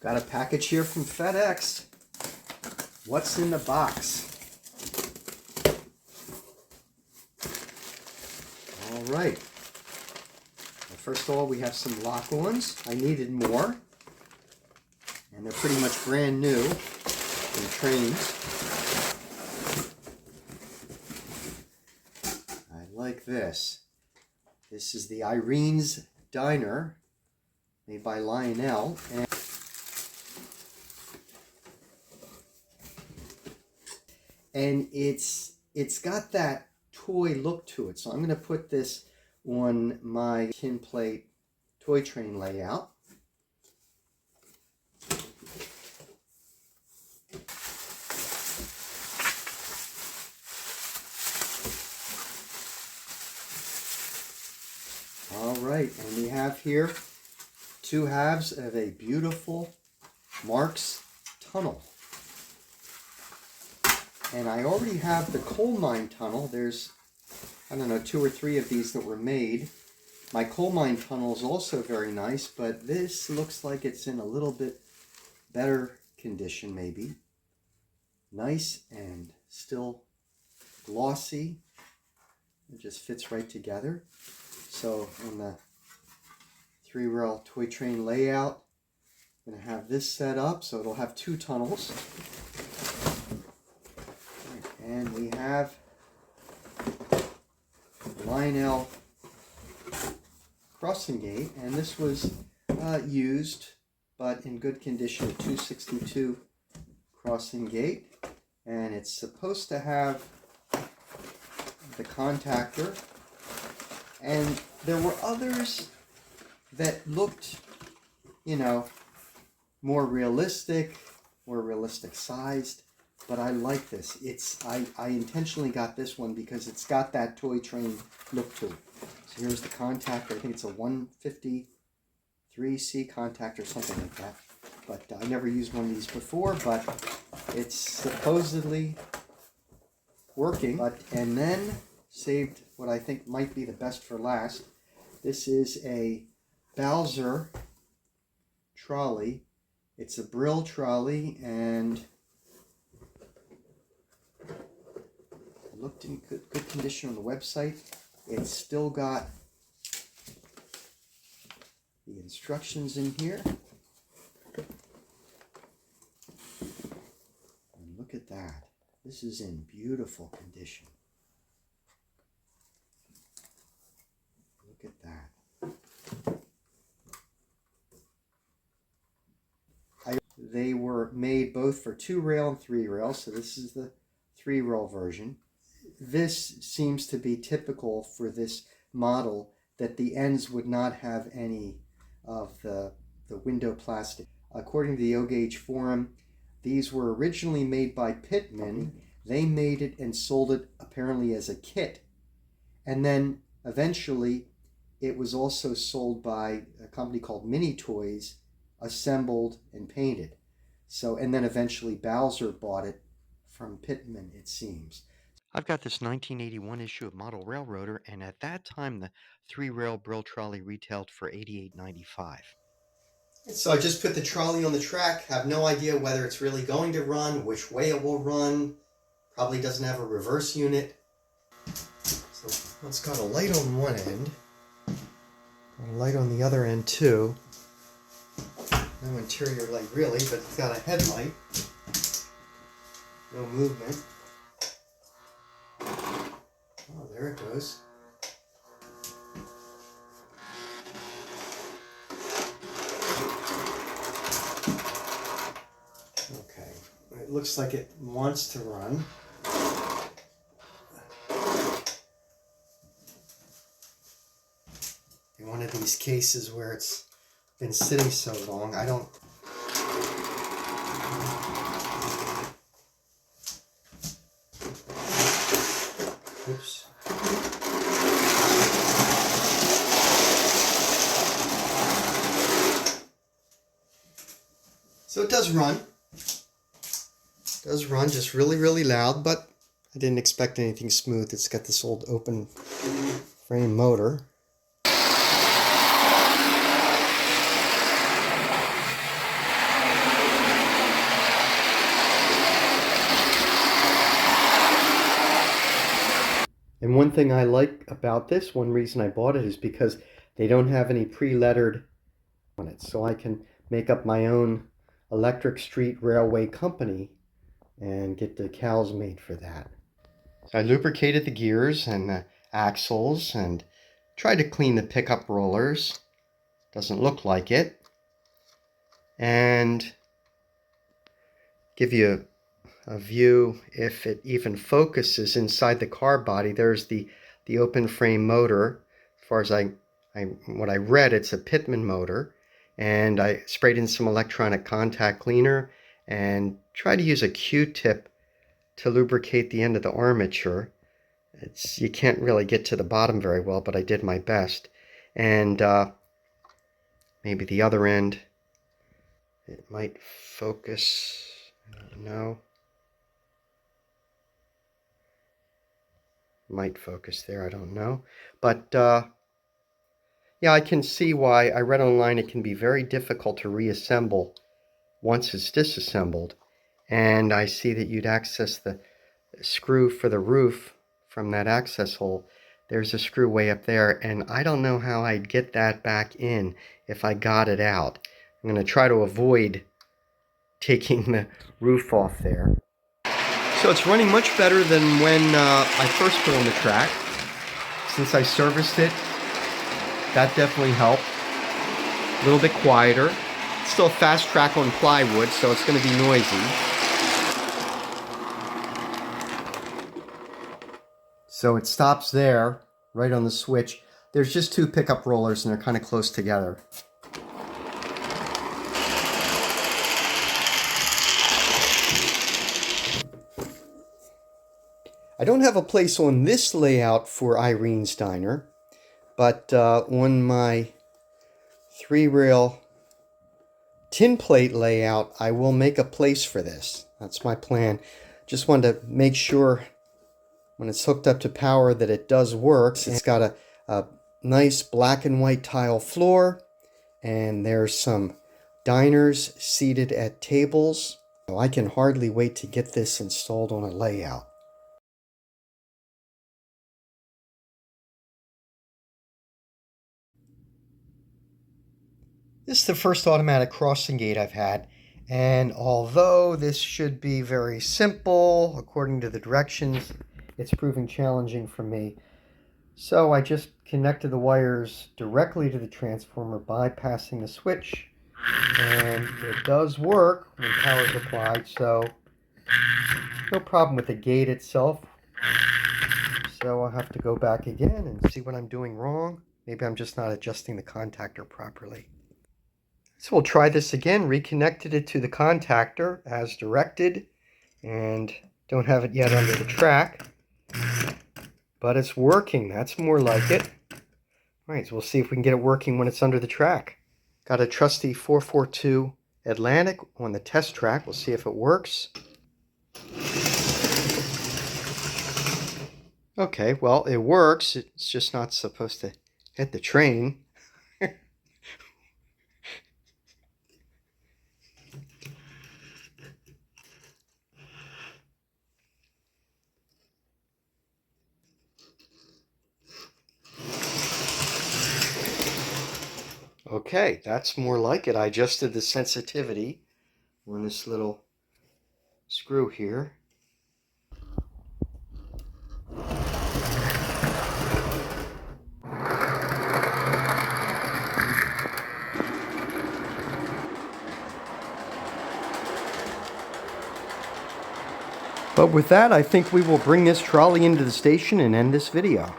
Got a package here from FedEx. What's in the box? All right. Well, first of all, we have some lock-ons. I needed more. And they're pretty much brand new in trains. I like this. This is the Irene's Diner, made by Lionel. And it's got that toy look to it. So I'm going to put this on my Tinplate toy train layout. All right, and we have here two halves of a beautiful Marx tunnel. And I already have the coal mine tunnel. There's, I don't know, 2 or 3 of these that were made. My coal mine tunnel is also very nice, but this looks like it's in a little bit better condition maybe. Nice and still glossy. It just fits right together. So in the 3-rail toy train layout, I'm going to have this set up so it'll have 2 tunnels. And we have Lionel crossing gate, and this was used but in good condition, a 262 crossing gate, and it's supposed to have the contactor. And there were others that looked, you know, more realistic sized. But I like this. I intentionally got this one because it's got that toy train look to it. So here's the contactor. I think it's a 153C contactor, something like that. But I never used one of these before, but it's supposedly working. And then saved what I think might be the best for last. This is a Brill Trolley. It's a Brill Trolley, and looked in good condition on the website. It's still got the instructions in here. And look at that. This is in beautiful condition. Look at that. They were made both for 2-rail and 3-rail, so this is the 3-rail version. This seems to be typical for this model, that the ends would not have any of the window plastic. According to the O-Gauge forum, these were originally made by Pitman. They made it and sold it apparently as a kit. And then eventually it was also sold by a company called Mini Toys, assembled and painted. So, and then eventually Bowser bought it from Pitman, it seems. I've got this 1981 issue of Model Railroader, and at that time the 3-rail Brill Trolley retailed for $88.95. So I just put the trolley on the track, have no idea whether it's really going to run, which way it will run, probably doesn't have a reverse unit. So it's got a light on one end, a light on the other end too. No interior light really, but it's got a headlight. No movement. Oh, there it goes. Okay, it looks like it wants to run. In one of these cases where it's been sitting so long, I don't... Oops. So it does run. It does run, just really, really loud, but I didn't expect anything smooth. It's got this old open frame motor. And one thing I like about this, one reason I bought it, is because they don't have any pre-lettered on it. So I can make up my own electric street railway company and get decals made for that. So I lubricated the gears and the axles and tried to clean the pickup rollers. Doesn't look like it. And give you a view if it even focuses inside the car body. There's the open frame motor. As far as what I read, it's a Pitman motor. And I sprayed in some electronic contact cleaner and tried to use a Q-tip to lubricate the end of the armature. You can't really get to the bottom very well, but I did my best. And maybe the other end, it might focus. I don't know. Might focus there, I don't know. But yeah, I can see why. I read online it can be very difficult to reassemble once it's disassembled. And I see that you'd access the screw for the roof from that access hole. There's a screw way up there, and I don't know how I'd get that back in if I got it out. I'm going to try to avoid taking the roof off there. So it's running much better than when I first put on the track. Since I serviced it, that definitely helped. A little bit quieter. It's still a fast track on plywood, so it's going to be noisy. So it stops there, right on the switch. There's just two pickup rollers and they're kind of close together. I don't have a place on this layout for Irene's Diner, but on my 3-rail Tinplate layout, I will make a place for this. That's my plan. Just wanted to make sure when it's hooked up to power that it does work. It's got a nice black and white tile floor, and there's some diners seated at tables. So I can hardly wait to get this installed on a layout. This is the first automatic crossing gate I've had, and although this should be very simple according to the directions, it's proving challenging for me. So I just connected the wires directly to the transformer, bypassing the switch, and it does work when power is applied, so no problem with the gate itself. So I'll have to go back again and see what I'm doing wrong. Maybe I'm just not adjusting the contactor properly. So we'll try this again. Reconnected it to the contactor as directed, and don't have it yet under the track, but it's working. That's more like it. All right, so we'll see if we can get it working when it's under the track. Got a trusty 442 Atlantic on the test track. We'll see if it works. Okay, well, it works. It's just not supposed to hit the train. Okay, that's more like it. I adjusted the sensitivity on this little screw here. But with that, I think we will bring this trolley into the station and end this video.